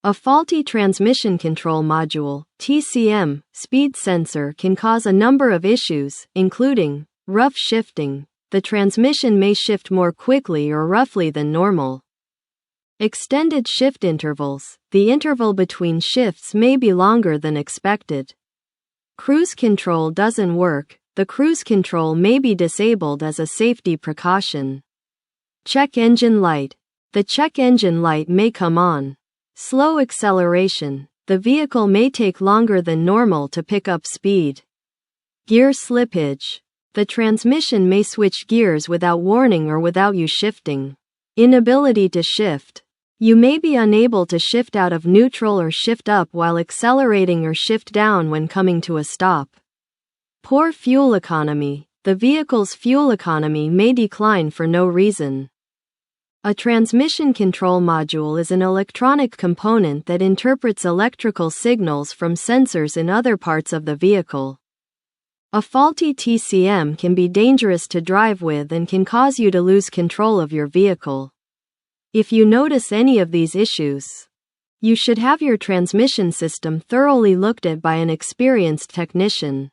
A faulty transmission control module (TCM) speed sensor can cause a number of issues, including rough shifting. The transmission may shift more quickly or roughly than normal. Extended shift intervals. The interval between shifts may be longer than expected. Cruise control doesn't work. The cruise control may be disabled as a safety precaution. Check engine light. The check engine light may come on. Slow acceleration. The vehicle may take longer than normal to pick up speed. Gear slippage. The transmission may switch gears without warning or without you shifting. Inability to shift. You may be unable to shift out of neutral or shift up while accelerating or shift down when coming to a stop. Poor fuel economy. The vehicle's fuel economy may decline for no reason. A transmission control module is an electronic component that interprets electrical signals from sensors in other parts of the vehicle. A faulty TCM can be dangerous to drive with and can cause you to lose control of your vehicle. If you notice any of these issues, you should have your transmission system thoroughly looked at by an experienced technician.